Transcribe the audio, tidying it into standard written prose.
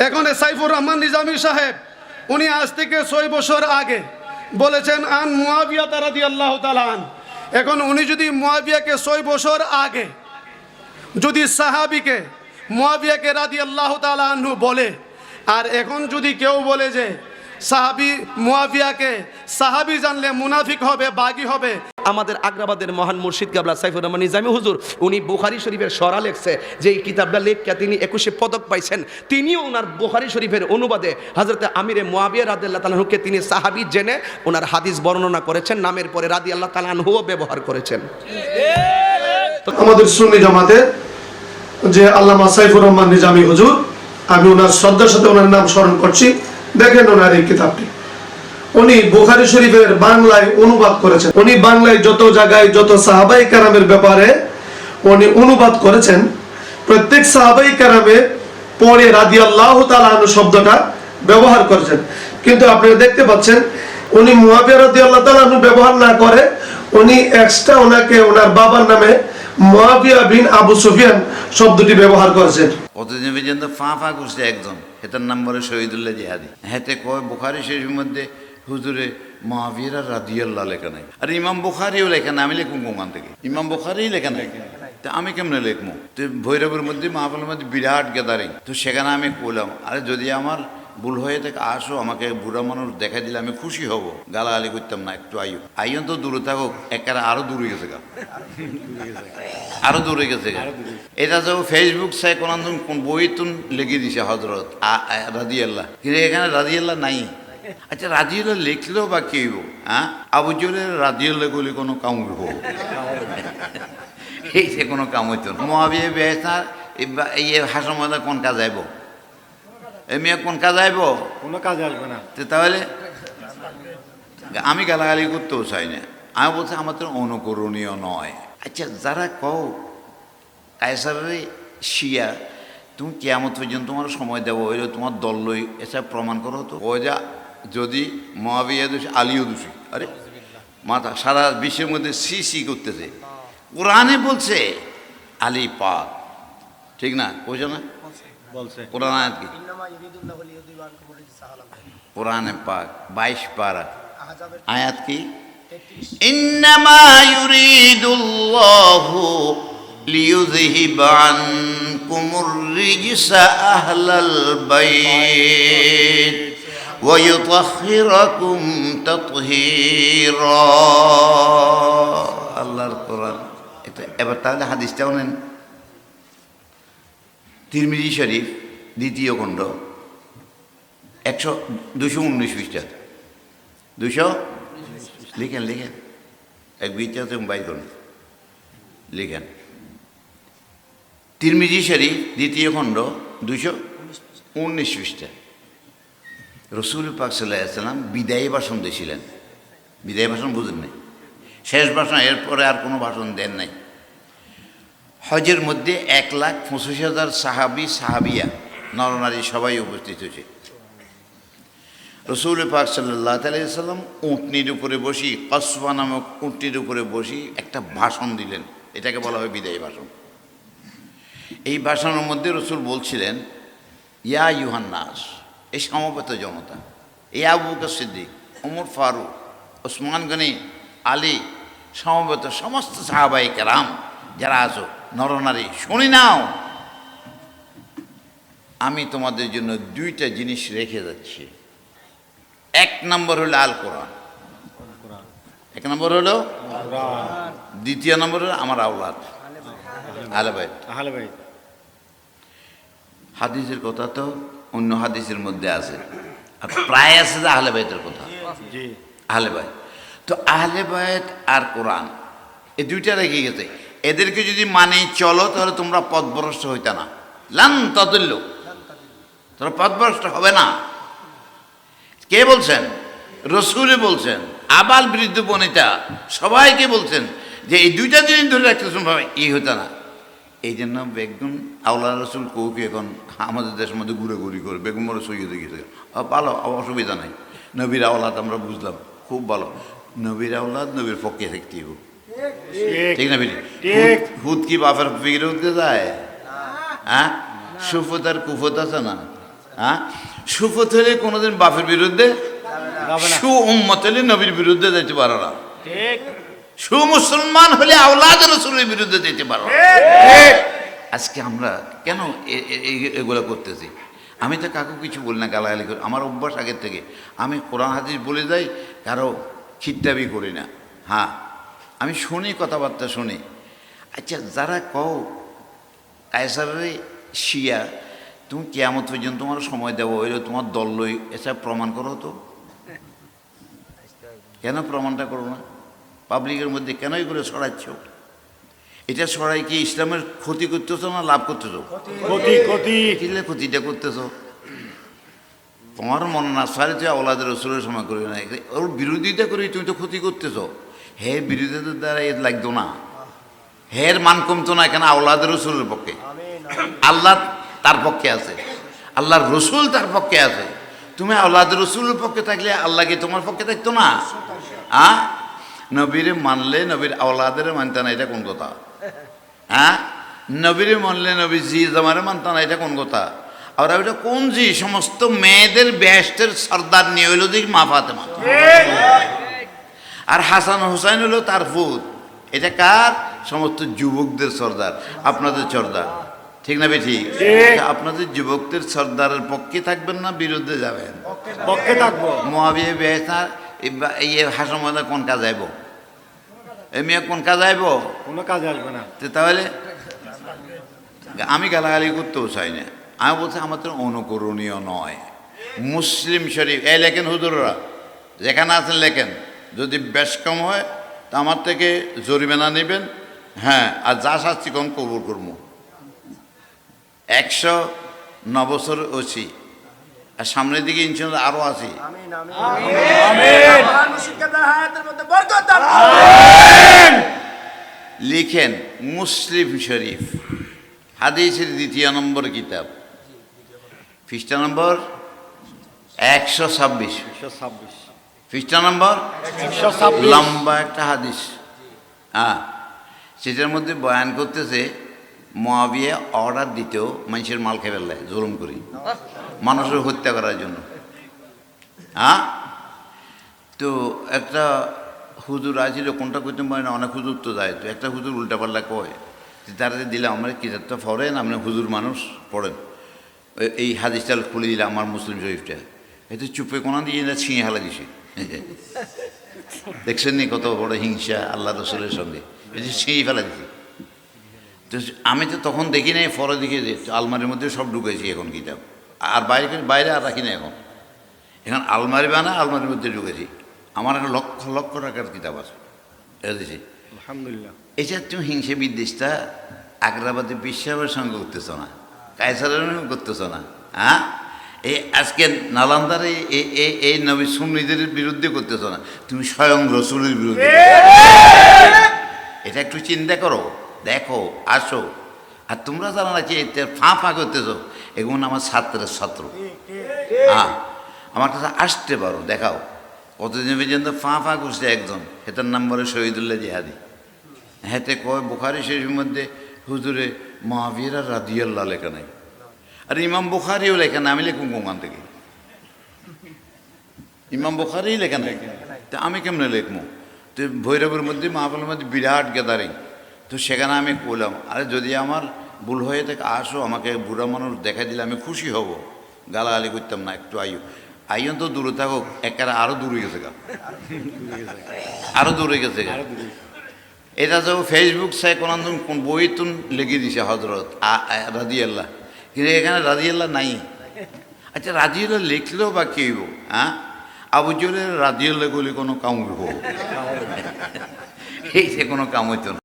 এখন সাইফুর রহমান নিজামী সাহেব উনি আজ থেকে 6 বছর আগে বলেছেন আন মুয়াবিয়া রাদিয়াল্লাহু তাআলা আন। এখন উনি যদি মুয়াবিয়াকে 6 বছর আগে যদি সাহাবীকে মুয়াবিয়াকে রাদিয়াল্লাহু তাআলা আনহু বলে, আর এখন যদি কেউ বলে যে সাহাবী মুয়াবিয়াকে সাহাবী জানলে মুনাফিক হবে, বাগী হবে। আমাদের আগ্রাবাদের মহান মুর্শিদ কেবলা সাইফুর রহমান নিজামী হুজুর উনি বুখারী শরীফের সরা লেখছে, যে এই কিতাবটা লেখা তিনি 21 পদক পাইছেন। তিনিও ওনার বুখারী শরীফের অনুবাদে হযরতে আমিরে মুয়াবিয়া রাদিয়াল্লাহু তাআলা আনহুকে তিনি সাহাবী জেনে ওনার হাদিস বর্ণনা করেছেন, নামের পরে রাদিয়াল্লাহু তাআলা আনহুও ব্যবহার করেছেন। আমাদের সুন্নি জামাতের যে আল্লামা সাইফুর রহমান নিজামী হুজুর, আমি ওনার শ্রদ্ধার সাথে ওনার নাম স্মরণ করছি। দেখেন ওনার এই কিতাবটি উনি বুখারী শরীফের বাংলায় অনুবাদ করেছেন। উনি বাংলায় যত জায়গায় যত সাহাবায়ে কেরামের ব্যাপারে উনি অনুবাদ করেছেন, প্রত্যেক সাহাবায়ে কেরামের পরে রাদিয়াল্লাহু তাআলা আনহু শব্দটা ব্যবহার করেছেন। কিন্তু আপনারা দেখতে পাচ্ছেন উনি মুয়াবিয়া রাদিয়াল্লাহু তাআলা আনহু ব্যবহার না করে উনি এক্সট্রা ওনাকে ওনার বাবার নামে মুয়াবিয়া বিন আবু সুফিয়ান শব্দটি ব্যবহার করেছেন। কতদিন পর্যন্ত ফা করছে একজন, হেতার নাম বলে শহীদুল্লাহ জিহাদি। হেতে কয় বুখারী শরীফের মধ্যে হুজুরে মুয়াবিয়া রাদিয়াল্লাহু লেখা নাই, আর ইমাম বুখারীও লেখা নাই। আমি লিখুন কোন থেকে? ইমাম বুখারী লেখা নাই, তা আমি কেমনে লিখবো? তো ভৈরবের মধ্যে মাহফিলের মধ্যে বিরাট গ্যাদারিং, তো সেখানে আমি কইলাম আরে যদি আমার ভুল হয়ে থাকে আসো, আমাকে বুড়া মানুষ দেখা দিলে আমি খুশি হব, গালাগালি করতাম না, একটু আইন তো দূরে থাকুক, একেবারে আরো দূরে গেছে গা, আরো দূরে গেছে গা। এটা তো ফেসবুক চাই কোন বই তুন লেগে দিছে হজরত রাদিয়াল্লাহ, কিন্তু এখানে রাদিয়াল্লাহ নাই। আচ্ছা রাদিয়াল্লাহ লিখলেও বা কি হইব? হ্যাঁ, আবু জুলের রাদিয়াল্লাহ বলে কোনো কাম হইব? এই যে কোনো কাম হইতো না। মুয়াবিয়া বেসার এই হাসমদা কোন কাজ আইব? এমনি কোন কাজ আইব? কোনো কাজ আসবে না। তাহলে আমি গালাগালি করতেও চাই না, আমি বলছি আমার তো অনুকরণীয় নয়। আচ্ছা যারা কও কায়সারের শিয়া, তুমি কিয়ামত পর্যন্ত তোমার সময় দেবো, হইলে তোমার দল লই এসব প্রমাণ করো তো। ও যা যদি মুয়াবিয়া দোষী আলীও দোষী, আরে মাথা সারা বিশ্বের মধ্যে সি করতেছে। কোরআনে বলছে আলী পাক, ঠিক না? বলছে না? বলছে কোরআন আয়াত কি? কোরআনে পাক 22 পারা, আয়াত কি? ইন্নামা ইউরিদুল্লাহু লিইউযহিবা আনকুমুর রিজসা আহলাল বাইত ওয়া ইউতাহহিরাকুম তাতহীরা। আল্লাহর কোরআন। এবার তাহলে হাদিসটাও নেন। তিরমিজি শরীফ দ্বিতীয় খণ্ড 219 পৃষ্ঠা, 200 লিখেন এক বিচ্ছাতে বাইর করুন, লিখেন। তিরমিজি শরীফ দ্বিতীয় খণ্ড 219 পৃষ্ঠা। রসুল পাক সাল্লাল্লাহু আলাইহি ওয়াসাল্লাম বিদায়ী ভাষণ দিয়েছিলেন। বিদায়ী ভাষণ বুঝেন নাই? শেষ ভাষণ, এরপরে আর কোনো ভাষণ দেন নাই। হজের মধ্যে 1,25,000 সাহাবি সাহাবিয়া নরনারী সবাই উপস্থিত হয়েছে। রসুল পাক সাল্লাল্লাহু আলাইহি ওয়াসাল্লাম উটনির উপরে বসি, কসবা নামক উটনির উপরে বসি একটা ভাষণ দিলেন। এটাকে বলা হয় বিদায়ী ভাষণ। এই ভাষণের মধ্যে রসুল বলছিলেন, ইয়া ইউহান্নাস, এই সমবেত জনতা, এই আবু বকর সিদ্দিক, ওমর ফারুক, ওসমান গনি, আলী, সমবেত সমস্ত সাহাবায়ে কেরাম যারা আছো নরনারী, শুনি নাও, আমি তোমাদের জন্য 2টা জিনিস রেখে যাচ্ছি। 1 নম্বর হলো আল কোরআন, 1 নম্বর হলো দ্বিতীয় নম্বর হলো আমার আওলাদ আহলে বাইত। হাদিসের কথা তো অন্য হাদিসের মধ্যে আছে, আর প্রায় আছে যে আহলে বাইতের কথা। আহলে বাইত তো আহলে বাইত আর কোরআন এই 2টা রেখে গেছে। এদেরকে যদি মানে চলো তাহলে তোমরা পথভ্রষ্ট হইতে না, লান তাদিল্লু, তোমরা পথভ্রষ্ট হবে না। কে বলছেন? রসুল বলছেন, আবাল বৃদ্ধ বনিতা সবাইকে বলছেন যে এই 2টা জিনিস ধরে রাখতে সম্ভব এই হতো না। এই জন্য বেগুন আওলা রসুল কৌকে এখন আমাদের দেশের মধ্যে ঘুরে করে বেগুন মরে সইয়ে গেছে। ভালো, অসুবিধা নাই। নবীর আওলাদ আমরা বুঝলাম, খুব ভালো। নবীর আওলাদ নবীর পক্ষে থাকতে হবে, ঠিক না? হুদ কি বাপের ফিরে উঠতে যায়? হ্যাঁ, সুফত আর কুফত আছে না? হ্যাঁ, সুফত হলে কোনোদিন বাপের বিরুদ্ধে, যাবে না। সু উম্মত হলে নবীর বিরুদ্ধে যেতে পারো না, ঠিক সুমুসলমান হলে আওলাদ রাসূলের বিরুদ্ধে যেতে পারো না। আজকে আমরা কেন এগুলো করতেছি? আমি তো কাকু কিছু বলি না, গালাগালি করি, আমার অভ্যাস আগের থেকে। আমি কোরআন হাদিস বলে যাই, কারো খিট্টাবি করি না। হ্যাঁ, আমি শুনি, কথাবার্তা শুনি। আচ্ছা, যারা কও কায়সারের শিয়া, তুমি কিয়ামত পর্যন্ত তোমার সময় দেবো, হইলে তোমার দল লই, এসব প্রমাণ করো তো। কেন প্রমাণটা করো না? পাবলিকের মধ্যে কেন এগুলো ছড়াচ্ছ? এটা ছড়াই কি ইসলামের ক্ষতি করতেছ না লাভ করতেছ? ক্ষতি ক্ষতি কিলে ক্ষতিটা করতেছ? তোমার মন না সারে তুই আওলাদ রাসূলের সময় করবি না, ওর বিরোধিতা করি, তুমি তো ক্ষতি করতেছ। হে বিরোধিতার দ্বারা এর লাগতো না, হের মান কমতো না, কেন আওলাদ রাসূলের পক্ষে, আল্লাহ তার পক্ষে আছে, আল্লাহর রসুল তার পক্ষে আছে। তুমি আওলাদ রসুলের পক্ষে থাকলে আল্লাহ কি তোমার পক্ষে থাকতো না? নবীরে মানলে নবীর আওলাদের মানতে না, এটা কোন কথা? হ্যাঁ, নবীরে মানলে নবী জি জামারে মানতে না, এটা কোন কথা? আর ওইটা কোন জি? সমস্ত মেয়েদের বেহেশতের সর্দার নিয়ে হইল দিক মা ফাতেমা, আর হাসান হুসাইন হলো তার ফুত। এটা কার? সমস্ত যুবকদের সর্দার, আপনাদের সর্দার, ঠিক না বেঠি? আপনাদের যুবকদের সর্দারের পক্ষে থাকবেন না বিরুদ্ধে যাবেন? পক্ষে থাকবো। মুআবিয়া বেহেশতার এই হাসান ময়দা কোন কাজ আইব? এ মেয়ে কোন কাজ আইব? কোনো কাজে আসবে না। তো তাহলে আমি গালাগালি করতেও চাই না, আমি বলছি আমাদের অনুকরণীয় নয়। মুসলিম শরীফ এই লেখেন, হুজুররা যেখানে আছেন লেখেন, যদি বেশ কম হয় তা আমার থেকে জরিমানা নেবেন। হ্যাঁ, আর যা শাস্তি কম কবুল করবো। 109 বছর আছি, আর সামনের দিকে ইনশাল্লাহ আরো আছি। লিখেন মুসলিম শরীফ হাদিসের 2 নম্বর কিতাব, পৃষ্ঠা নম্বর 126, 126 পৃষ্ঠা নম্বর 126 লম্বা একটা হাদিস। হ্যাঁ, সেটার মধ্যে বয়ান করতেছে মুআবিয়া অর্ডার দিতেও মানুষের মাল খেয়ে ফেললে জুলুম করি, মানুষের হত্যা করার জন্য। হ্যাঁ, তো একটা হুজুর আসছিল, কোনটা করতে পারে না, অনেক হুজুর তো যায়, তো একটা হুজুর উল্টাপাল্লা কয়, তারা দিলাম আমরা কিতাবটা পড়েন, আপনি হুজুর মানুষ পড়েন, এই হাদিসটা খুলে দিলাম আমার মুসলিম শরীফটা, এতে চুপে কোনা দিয়ে না ছিঁড়ে হালা দিছে। দেখছেন নি কত বড় হিংসা আল্লাহ রসুলের সঙ্গে, এই যে ছিঁড়ে ফেলা দিছে। তো আমি তো তখন দেখি নাই, পরে দেখে যে আলমারির মধ্যে সব ঢুকেছি এখন কিতাব, আর বাইরে বাইরে আর রাখি না, এখন আলমারি বানা আলমারির মধ্যে ঢুকেছি। আমার একটা লক্ষ লক্ষ টাকার কিতাব আছে, এসেছি। আলহামদুলিল্লাহ। এটা তুমি হিংসে বিদ্বেষটা আগ্রাবাদী বিশ্বাসের সঙ্গে করতেছ না, কায়সারের করতেছ না। হ্যাঁ, এই আজকে নালান্দার এই নবী সুন্নিদের বিরুদ্ধে করতেছ না, তুমি স্বয়ং রসুলের বিরুদ্ধে। এটা একটু চিন্তা করো, দেখো, আসো। আর তোমরা জানো না যে ফাঁ ফাঁ করতেছ, এগুলো আমার ছাত্রের ছাত্র। হ্যাঁ, আমার কাছে আসতে পারো, দেখাও কতদিন পর্যন্ত ফাঁ ফাঁ করছে একজন, এটার নাম বলে শহীদুল্লাহ জিহাদি। হেতে কয় বুখারী শরীফের মধ্যে হুজুরে মুআবিয়া রাদিয়াল্লাহু লেখা নাই, আর ইমাম বুখারীও লেখা না। আমি লিখুন কোন থেকে? ইমাম বুখারী লেখা নাই, তা আমি কেমনে লিখবো? তো ভৈরবের মধ্যে মাহফিলের মধ্যে বিরাট গ্যাদারিং, তো সেখানে আমি বললাম, আরে যদি আমার ভুল হয়ে থাকে আসো, আমাকে বুড়া মানুষ দেখা দিলে আমি খুশি হব, গালাগালি করতাম না, একটু আইন তো দূরে থাকুক, একেবারে আরো দূরে গেছে গা, আরো দূরে গেছে গা। এটা তো ফেসবুক চাই কোন বই তুন লেগে দিছে হজরত রাদিয়াল্লাহ, কিন্তু এখানে রাদিয়াল্লাহ নাই। আচ্ছা, রাদিয়াল্লাহ লিখলেও বা কি হইব? হ্যাঁ, আবু জুলের রাদিয়াল্লাহ বলে কোনো কাম হইব? এই যে কোনো কাম হইতো না।